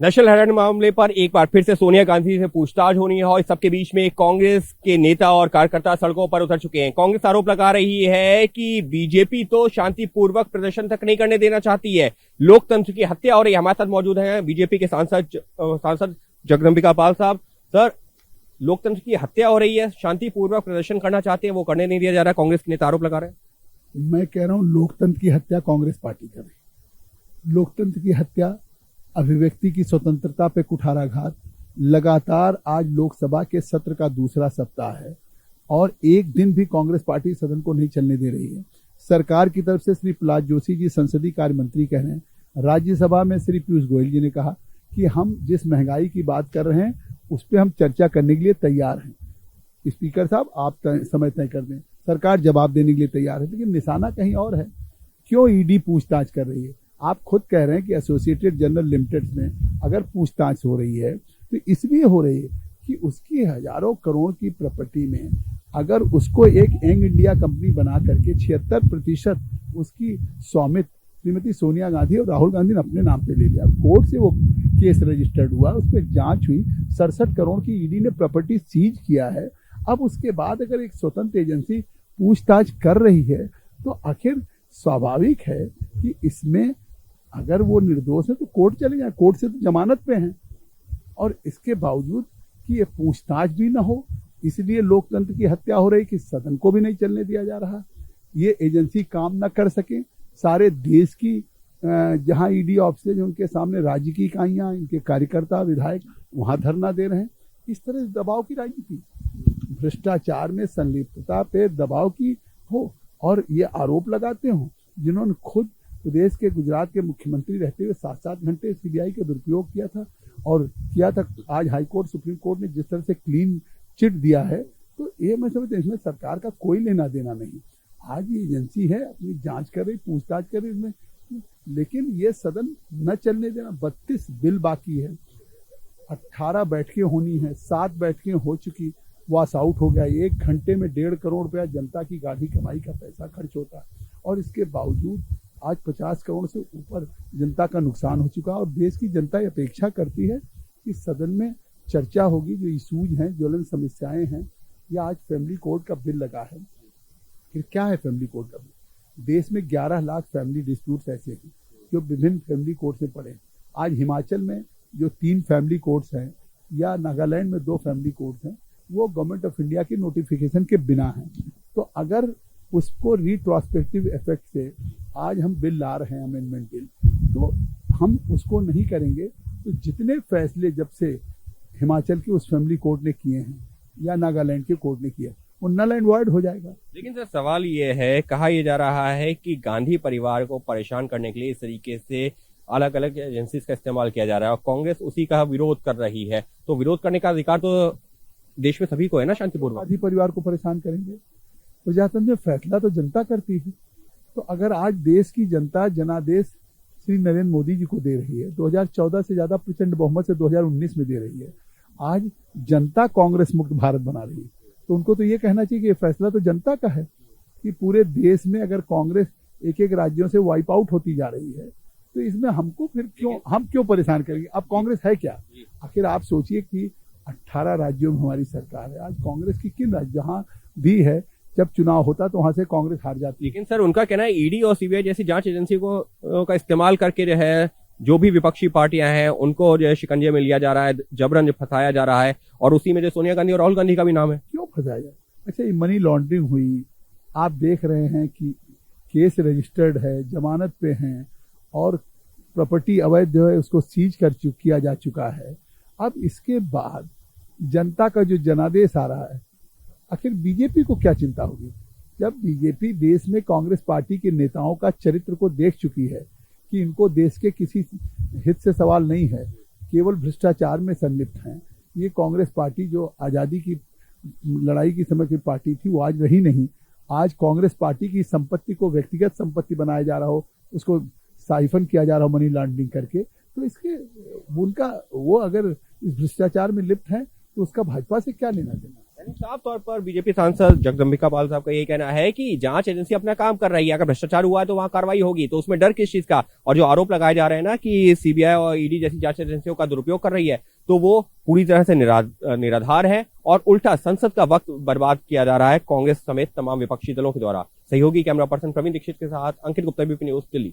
National Herald मामले पर एक बार फिर से सोनिया गांधी से पूछताछ होनी है और इस सबके बीच में कांग्रेस के नेता और कार्यकर्ता सड़कों पर उतर चुके हैं। कांग्रेस आरोप लगा रही है कि बीजेपी तो शांतिपूर्वक प्रदर्शन तक नहीं करने देना चाहती है, लोकतंत्र की हत्या हो रही है। हमारे साथ मौजूद हैं बीजेपी के सांसद जगदम्बिका पाल साहब। सर, लोकतंत्र की हत्या हो रही है, शांतिपूर्वक प्रदर्शन करना चाहते हैं, वो करने नहीं दिया जा रहा है, कांग्रेस के नेता आरोप लगा रहे हैं। मैं कह रहा हूं लोकतंत्र की हत्या कांग्रेस पार्टी कर रही है। लोकतंत्र की हत्या, अभिव्यक्ति की स्वतंत्रता पे कुठाराघात लगातार आज लोकसभा के सत्र का दूसरा सप्ताह है और एक दिन भी कांग्रेस पार्टी सदन को नहीं चलने दे रही है। सरकार की तरफ से श्री प्रहलाद जोशी जी संसदीय कार्य मंत्री कह रहे हैं, राज्यसभा में श्री पीयूष गोयल जी ने कहा कि हम जिस महंगाई की बात कर रहे हैं उस पर हम चर्चा करने के लिए तैयार हैं। स्पीकर साहब, आप समय तय कर दें, सरकार जवाब देने के लिए तैयार है, लेकिन निशाना कहीं और है। क्यों ईडी पूछताछ कर रही है? आप खुद कह रहे हैं कि एसोसिएटेड जर्नल लिमिटेड में अगर पूछताछ हो रही है तो इसलिए हो रही है कि उसकी हजारों करोड़ की प्रॉपर्टी में अगर उसको एक यंग इंडिया कंपनी बना करके 76% उसकी स्वामित्व श्रीमती सोनिया गांधी और राहुल गांधी ने अपने नाम पे ले लिया, कोर्ट से वो केस रजिस्टर्ड हुआ, उस पर जांच हुई, 67 करोड़ की ईडी ने प्रॉपर्टी सीज किया है। अब उसके बाद अगर एक स्वतंत्र एजेंसी पूछताछ कर रही है तो आखिर स्वाभाविक है कि इसमें अगर वो निर्दोष है तो कोर्ट चले जाए, कोर्ट से तो जमानत पे हैं। और इसके बावजूद कि ये पूछताछ भी ना हो, इसलिए लोकतंत्र की हत्या हो रही कि सदन को भी नहीं चलने दिया जा रहा। ये एजेंसी काम ना कर सके, सारे देश की जहां ईडी ऑफिस उनके सामने राज्य की इकाइयां, इनके कार्यकर्ता विधायक वहां धरना दे रहे हैं। इस तरह से दबाव की राजनीति, भ्रष्टाचार में संलिप्तता पे दबाव की हो और ये आरोप लगाते हो जिन्होंने खुद प्रदेश के गुजरात के मुख्यमंत्री रहते हुए 7-7 घंटे सीबीआई का दुरुपयोग किया था। आज हाईकोर्ट सुप्रीम कोर्ट ने जिस तरह से क्लीन चिट दिया है, तो ये मैं समझता हूं इसमें सरकार का कोई लेना देना नहीं। आज ये एजेंसी है, अपनी जांच कर रही, पूछताछ कर रही इसमें, लेकिन ये सदन न चलने देना। 32 बिल बाकी है, 18 बैठकें होनी है, 7 बैठकें हो चुकी, वॉश आउट हो गया। 1 घंटे में 1.5 करोड़ रुपया जनता की गाढ़ी कमाई का पैसा खर्च होता है और इसके बावजूद आज 50 करोड़ से ऊपर जनता का नुकसान हो चुका है। और देश की जनता ये अपेक्षा करती है कि सदन में चर्चा होगी, जो इशूज हैं, ज्वलंत समस्याएं हैं। या आज फैमिली कोर्ट का बिल लगा है। फिर क्या है फैमिली कोर्ट का बिल? देश में 11 लाख फैमिली डिस्प्यूट्स ऐसे हैं जो विभिन्न फैमिली कोर्ट से पड़े। आज हिमाचल में जो 3 फैमिली कोर्ट्स हैं या नागालैंड में 2 फैमिली कोर्ट्स हैं, वो गवर्नमेंट ऑफ इंडिया की नोटिफिकेशन के बिना है। तो अगर उसको रिट्रोस्पेक्टिव इफेक्ट से आज हम बिल ला रहे हैं, अमेंडमेंट बिल, तो हम उसको नहीं करेंगे तो जितने फैसले जब से हिमाचल की उस फैमिली कोर्ट ने किए हैं या नागालैंड के कोर्ट ने किया, वो नल एंड वॉइड हो जाएगा। लेकिन सर, सवाल ये है, कहा यह जा रहा है कि गांधी परिवार को परेशान करने के लिए इस तरीके से अलग अलग एजेंसीज का इस्तेमाल किया जा रहा है और कांग्रेस उसी का विरोध कर रही है। तो विरोध करने का अधिकार तो देश में सभी को है ना, शांतिपूर्वक। गांधी परिवार को परेशान करेंगे? प्रजातंत्र में फैसला तो जनता करती है। तो अगर आज देश की जनता जनादेश श्री नरेंद्र मोदी जी को दे रही है, 2014 से ज्यादा प्रचंड बहुमत से 2019 में दे रही है, आज जनता कांग्रेस मुक्त भारत बना रही है, तो उनको तो ये कहना चाहिए कि ये फैसला तो जनता का है कि पूरे देश में अगर कांग्रेस एक राज्यों से वाइप आउट होती जा रही है तो इसमें हमको फिर क्यों परेशान करेंगे? अब कांग्रेस है क्या? आखिर आप सोचिए कि 18 राज्यों में हमारी सरकार है। आज कांग्रेस की किन राज्य, जहां भी है, जब चुनाव होता तो वहां से कांग्रेस हार जाती। लेकिन सर, उनका कहना है ईडी और सीबीआई जैसी जांच एजेंसी को का इस्तेमाल करके जो है, जो भी विपक्षी पार्टियां हैं उनको जो है शिकंजे में लिया जा रहा है, जबरन फंसाया जा रहा है और उसी में जो सोनिया गांधी और राहुल गांधी का भी नाम है। क्यों फंसाया जाए? अच्छा, ये मनी लॉन्ड्रिंग हुई, आप देख रहे हैं कि केस रजिस्टर्ड है, जमानत पे हैं और प्रॉपर्टी अवैध जो है उसको सीज किया जा चुका है। अब इसके बाद जनता का जो जनादेश आ रहा है, आखिर बीजेपी को क्या चिंता होगी? जब बीजेपी देश में कांग्रेस पार्टी के नेताओं का चरित्र को देख चुकी है कि इनको देश के किसी हित से सवाल नहीं है, केवल भ्रष्टाचार में संलिप्त हैं। ये कांग्रेस पार्टी जो आजादी की लड़ाई की समय की पार्टी थी, वो आज रही नहीं। आज कांग्रेस पार्टी की संपत्ति को व्यक्तिगत संपत्ति बनाया जा रहा हो, उसको साइफन किया जा रहा हो मनी लॉन्ड्रिंग करके, तो इसके उनका वो अगर इस भ्रष्टाचार में लिप्त है तो उसका भाजपा से क्या लेना देना? साफ तौर पर बीजेपी सांसद जगदम्बिका पाल साहब का ये कहना है कि जांच एजेंसी अपना काम कर रही है, अगर भ्रष्टाचार हुआ है तो वहां कार्रवाई होगी, तो उसमें डर किस चीज का। और जो आरोप लगाए जा रहे हैं ना कि सीबीआई और ईडी जैसी जांच एजेंसियों का दुरुपयोग कर रही है, तो वो पूरी तरह से निराधार है और उल्टा संसद का वक्त बर्बाद किया जा रहा है कांग्रेस समेत तमाम विपक्षी दलों के द्वारा। सहयोगी कैमरा पर्सन प्रवीण दीक्षित के साथ अंकित गुप्ता, बीपी न्यूज, दिल्ली।